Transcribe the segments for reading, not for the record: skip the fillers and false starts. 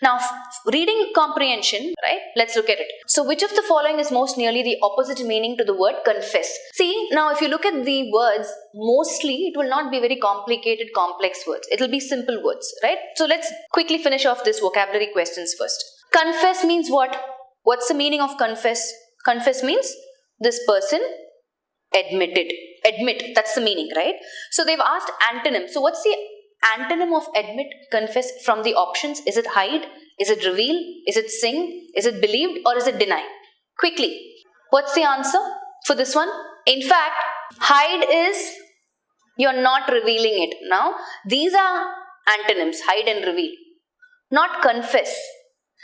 Now, reading comprehension, right? Let's look at it. So, which of the following is most nearly the opposite meaning to the word confess? See, now if you look at the words, mostly it will not be very complicated, complex words. It will be simple words, right? So, let's quickly finish off this vocabulary questions first. Confess means what? What's the meaning of confess? Confess means this person admitted. Admit, that's the meaning, right? So, they've asked antonym. So, what's the antonym of admit, confess from the options? Is it hide? Is it reveal? Is it sing? Is it believed? Or is it deny? Quickly, what's the answer for this one? In fact, hide is you're not revealing it. Now, these are antonyms, hide and reveal. Not confess.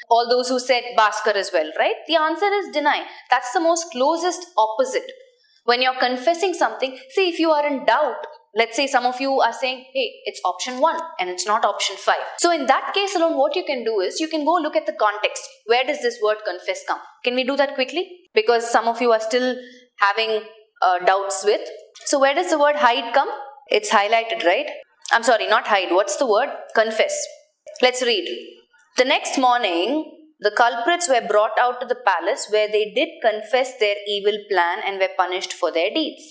All those who said Bhaskar as well, right? The answer is deny. That's the most closest opposite. When you're confessing something, see, if you are in doubt, let's say some of you are saying, hey, it's option 1 and it's not option 5. So in that case alone, what you can do is you can go look at the context. Where does this word confess come? Can we do that quickly? Because some of you are still having doubts with. So where does the word hide come? It's highlighted, right? I'm sorry, not hide. What's the word? Confess. Let's read. The next morning, the culprits were brought out to the palace where they did confess their evil plan and were punished for their deeds.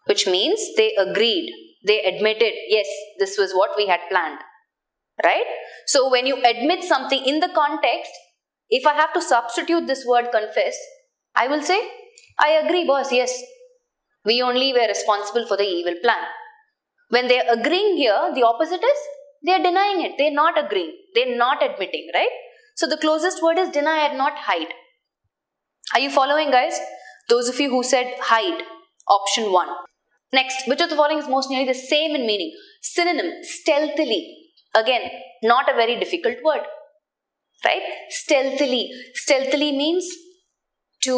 Which means they agreed, they admitted, yes, this was what we had planned, right? So when you admit something in the context, if I have to substitute this word confess, I will say, I agree, boss, yes, we only were responsible for the evil plan. When they are agreeing here, the opposite is, they are denying it, they are not agreeing, they are not admitting, right? So the closest word is deny and not hide. Are you following, guys? Those of you who said hide, option 1. Next, which of the following is most nearly the same in meaning? Synonym, stealthily. Again, not a very difficult word, right? Stealthily. Stealthily means to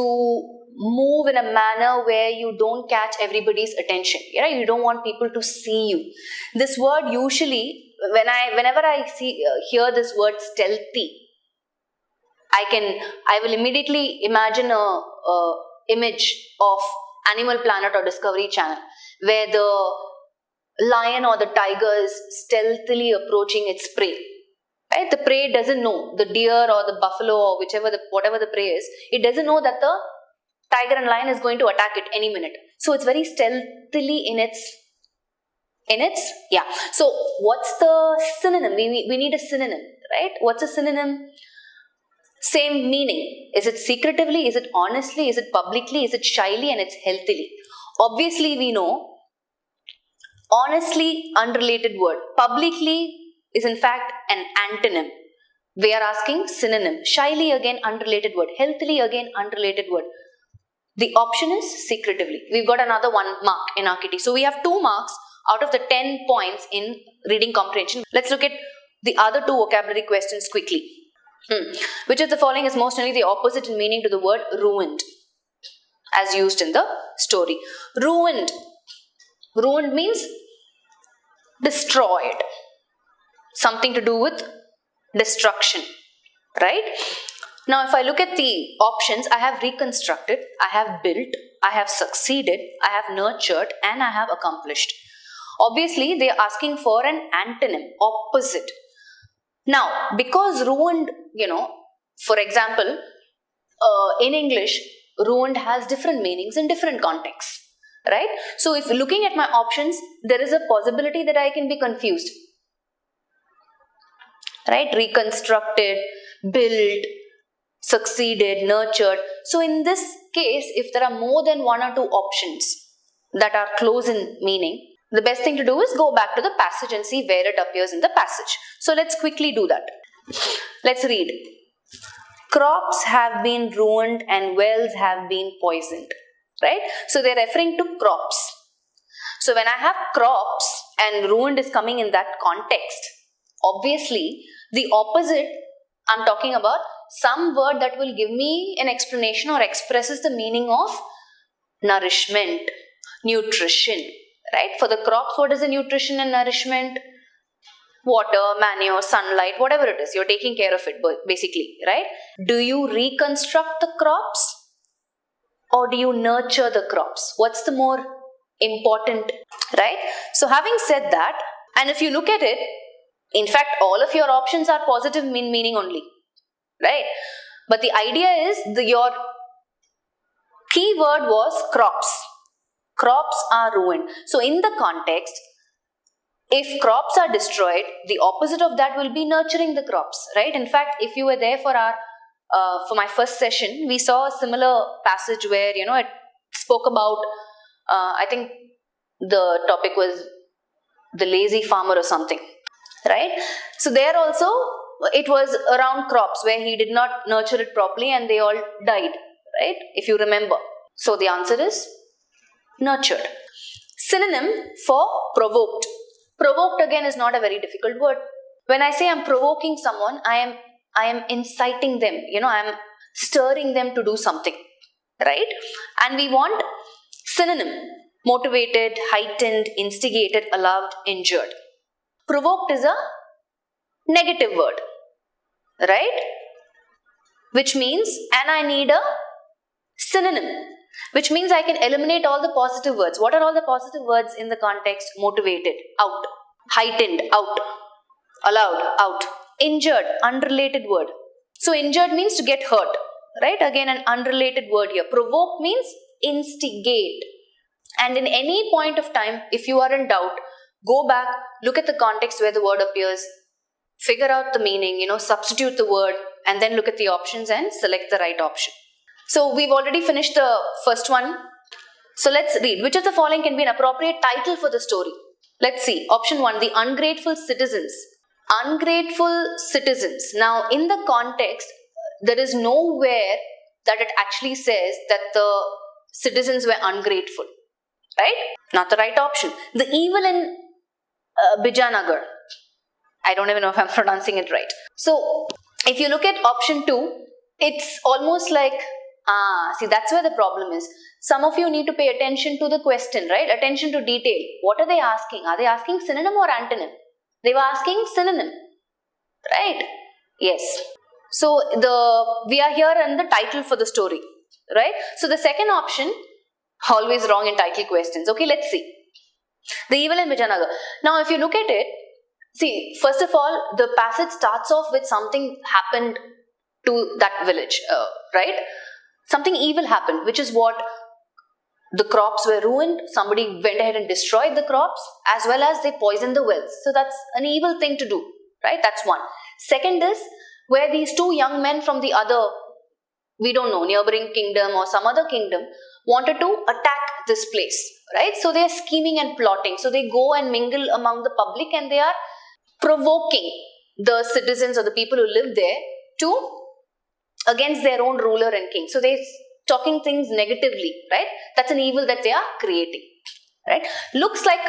move in a manner where you don't catch everybody's attention. Right? You don't want people to see you. This word usually, whenever I hear this word stealthy, I will immediately imagine a image of Animal Planet or Discovery Channel, where the lion or the tiger is stealthily approaching its prey. Right? The prey doesn't know, the deer or the buffalo or whatever the prey is, it doesn't know that the tiger and lion is going to attack it any minute. So it's very stealthily in its, yeah. So what's the synonym? We need a synonym, right? What's a synonym? Same meaning. Is it secretively? Is it honestly? Is it publicly? Is it shyly? And it's healthily. Obviously, we know honestly, unrelated word. Publicly is in fact an antonym. We are asking synonym. Shyly, again, unrelated word. Healthily, again, unrelated word. The option is secretively. We've got another 1 mark in our kitty. So we have 2 marks out of the 10 points in reading comprehension. Let's look at the other 2 vocabulary questions quickly. Which of the following is most nearly the opposite in meaning to the word ruined, as used in the story? Ruined. Ruined means destroyed. Something to do with destruction, right? Now, if I look at the options, I have reconstructed, I have built, I have succeeded, I have nurtured, and I have accomplished. Obviously, they are asking for an antonym, opposite. Now, because ruined, for example, in English, ruined has different meanings in different contexts, right? So, if looking at my options, there is a possibility that I can be confused, right? Reconstructed, built, succeeded, nurtured. So, in this case, if there are more than 1 or 2 options that are close in meaning, the best thing to do is go back to the passage and see where it appears in the passage. So let's quickly do that. Let's read. Crops have been ruined and wells have been poisoned. Right? So they're referring to crops. So when I have crops and ruined is coming in that context, obviously the opposite, I'm talking about some word that will give me an explanation or expresses the meaning of nourishment, nutrition. Right? For the crops, what is the nutrition and nourishment? Water, manure, sunlight, whatever it is, you're taking care of it basically, right? Do you reconstruct the crops or do you nurture the crops? What's the more important, right? So having said that, and if you look at it, In fact, all of your options are positive meaning only, right? But the idea is your keyword was crops. Crops are ruined. So in the context, if crops are destroyed, the opposite of that will be nurturing the crops, right? In fact, if you were there for my first session, we saw a similar passage where, it spoke about, I think the topic was the lazy farmer or something, right? So there also, it was around crops where he did not nurture it properly and they all died, right? If you remember. So the answer is nurtured. Synonym for provoked. Provoked again is not a very difficult word. When I say I'm provoking someone, I am inciting them, I am stirring them to do something, right? And we want synonym: motivated, heightened, instigated, alarmed, injured. Provoked is a negative word, right? Which means, and I need a synonym, which means I can eliminate all the positive words. What are all the positive words in the context? Motivated, out. Heightened, out. Allowed, out. Injured, unrelated word. So injured means to get hurt, right? Again, an unrelated word here. Provoke means instigate. And in any point of time, if you are in doubt, go back, look at the context where the word appears, figure out the meaning, substitute the word, and then look at the options and select the right option. So we've already finished the first one. So let's read. Which of the following can be an appropriate title for the story? Let's see. Option 1, the ungrateful citizens. Ungrateful citizens. Now, in the context, there is nowhere that it actually says that the citizens were ungrateful, right? Not the right option. The evil in Bijanagar. I don't even know if I'm pronouncing it right. So, if you look at option 2, it's almost like, see, that's where the problem is. Some of you need to pay attention to the question, right? Attention to detail. What are they asking? Are they asking synonym or antonym? They were asking synonym, right? Yes. So, we are here in the title for the story, right? So, the second option, always wrong in title questions. Okay, let's see. The evil in Bijanagar. Now, if you look at it, see, first of all, the passage starts off with something happened to that village, right? Something evil happened, which is what the crops were ruined. Somebody went ahead and destroyed the crops, as well as they poisoned the wells. So that's an evil thing to do, right? That's one. Second is where these two young men from the other, we don't know, neighboring kingdom or some other kingdom, wanted to attack this place, right? So they are scheming and plotting. So they go and mingle among the public and they are provoking the citizens or the people who live there to against their own ruler and king. So they're talking things negatively, right? That's an evil that they are creating, right? Looks like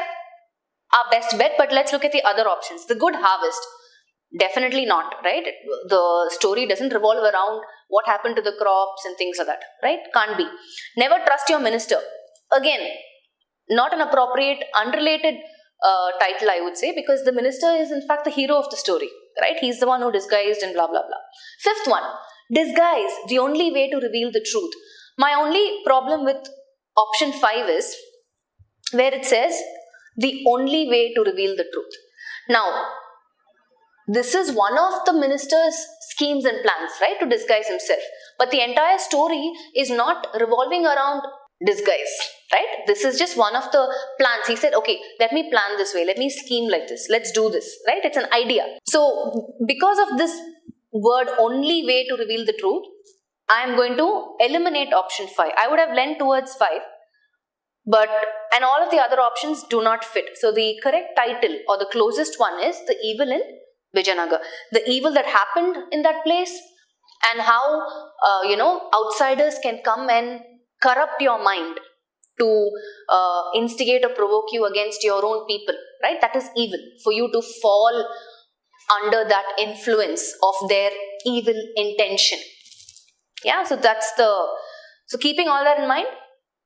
our best bet, but let's look at the other options. The good harvest. Definitely not, right? The story doesn't revolve around what happened to the crops and things like that, right? Can't be. Never trust your minister. Again, not an appropriate, unrelated title, I would say, because the minister is in fact the hero of the story, right? He's the one who disguised and blah, blah, blah. Fifth one, disguise, the only way to reveal the truth. My only problem with option 5 is where it says the only way to reveal the truth. Now, this is one of the minister's schemes and plans, right, to disguise himself. But the entire story is not revolving around disguise, right? This is just one of the plans. He said, okay, let me plan this way. Let me scheme like this. Let's do this, right? It's an idea. So, because of this word only way to reveal the truth, I am going to eliminate option 5. I would have leant towards 5, and all of the other options do not fit. So, the correct title or the closest one is the evil in Bijanagar. The evil that happened in that place and how, outsiders can come and corrupt your mind to instigate or provoke you against your own people, right? That is evil, for you to fall under that influence of their evil intention. Yeah, so so keeping all that in mind,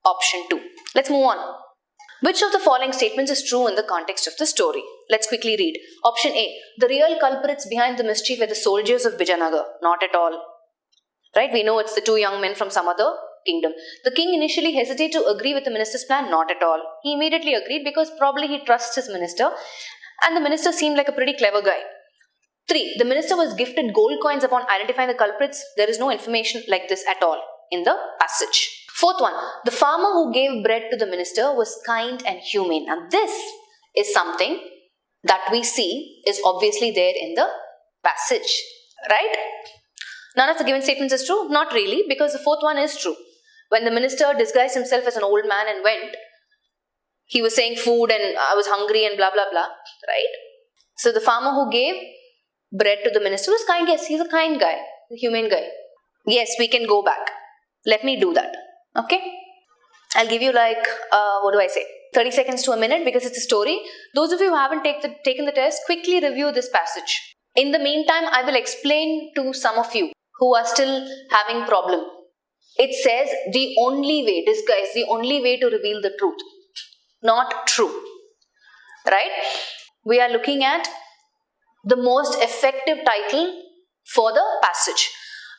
option 2. Let's move on. Which of the following statements is true in the context of the story? Let's quickly read. Option A, the real culprits behind the mischief were the soldiers of Bijanagar. Not at all. Right? We know it's the two young men from some other kingdom. The king initially hesitated to agree with the minister's plan. Not at all. He immediately agreed because probably he trusts his minister. and the minister seemed like a pretty clever guy. 3. The minister was gifted gold coins upon identifying the culprits. There is no information like this at all in the passage. 4th one, the farmer who gave bread to the minister was kind and humane. And this is something that we see is obviously there in the passage, right? None of the given statements is true? Not really, because the 4th one is true. When the minister disguised himself as an old man and went, he was saying food and I was hungry and blah blah blah, right? So the farmer who gave bread to the minister was kind. Yes, he's a kind guy, a humane guy. Yes, we can go back. Let me do that. Okay? I'll give you like, 30 seconds to a minute because it's a story. Those of you who haven't taken the test, quickly review this passage. In the meantime, I will explain to some of you who are still having problem. It says the only way, disguise, the only way to reveal the truth. Not true. Right? We are looking at the most effective title for the passage.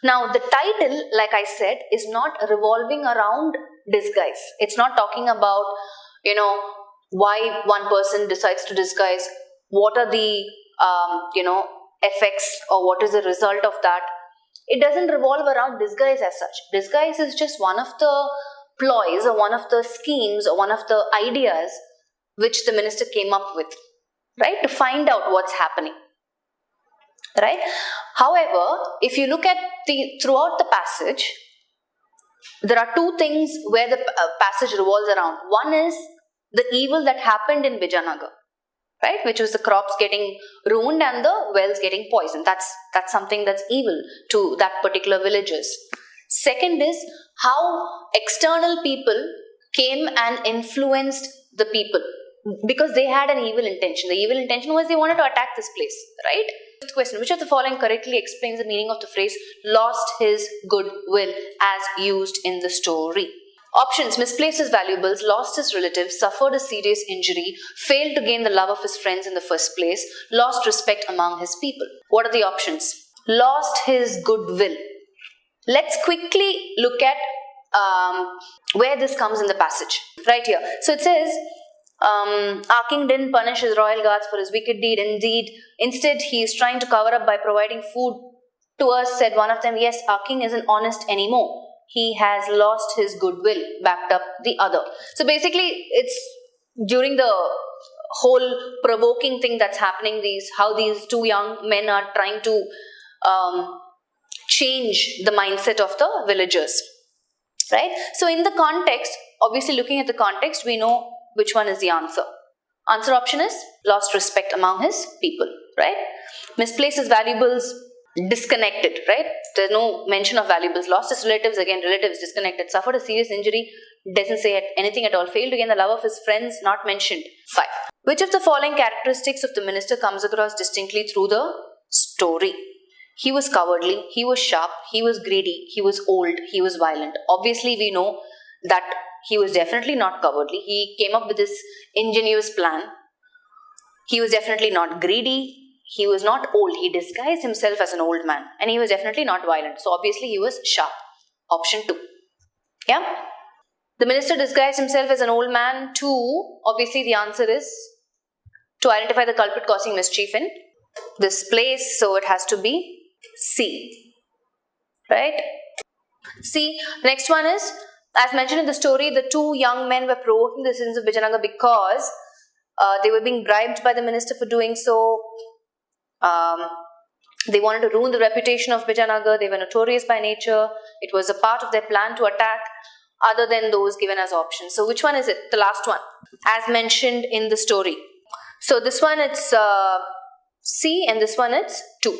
Now, the title, like I said, is not revolving around disguise. It's not talking about, why one person decides to disguise, what are the, effects or what is the result of that. It doesn't revolve around disguise as such. Disguise is just one of the ploys or one of the schemes or one of the ideas which the minister came up with, right, to find out what's happening. Right? However, if you look at throughout the passage, there are two things where the passage revolves around. One is the evil that happened in Vijayanagar, right? Which was the crops getting ruined and the wells getting poisoned. That's something that's evil to that particular villagers. Second is how external people came and influenced the people because they had an evil intention. The evil intention was they wanted to attack this place, right? Fifth question, which of the following correctly explains the meaning of the phrase lost his goodwill as used in the story? Options: misplaced his valuables, lost his relatives, suffered a serious injury, failed to gain the love of his friends in the first place, lost respect among his people. What are the options? Lost his goodwill. Let's quickly look at where this comes in the passage. Right here. So it says, our king didn't punish his royal guards for his wicked deed. Instead, he is trying to cover up by providing food to us, said one of them. Yes, our king isn't honest anymore. He has lost his goodwill, backed up the other. So basically, it's during the whole provoking thing that's happening, how these two young men are trying to change the mindset of the villagers. Right? So in the context, obviously looking at the context, we know which one is the answer. Answer option is lost respect among his people, right? Misplaced his valuables, disconnected, right? There's no mention of valuables. Lost his relatives, again relatives, disconnected. Suffered a serious injury, doesn't say anything at all. Failed to gain the love of his friends, not mentioned. 5. Which of the following characteristics of the minister comes across distinctly through the story? He was cowardly, he was sharp, he was greedy, he was old, he was violent. Obviously, we know that he was definitely not cowardly. He came up with this ingenious plan. He was definitely not greedy. He was not old. He disguised himself as an old man. And he was definitely not violent. So obviously he was sharp. Option 2. Yeah? The minister disguised himself as an old man. 2. Obviously the answer is to identify the culprit causing mischief in this place. So it has to be C. Right? C. Next one is, as mentioned in the story, the two young men were provoking the citizens of Vijayanagar because they were being bribed by the minister for doing so. They wanted to ruin the reputation of Vijayanagar. They were notorious by nature. It was a part of their plan to attack other than those given as options. So which one is it? The last one, as mentioned in the story. So this one it's C and this one it's 2.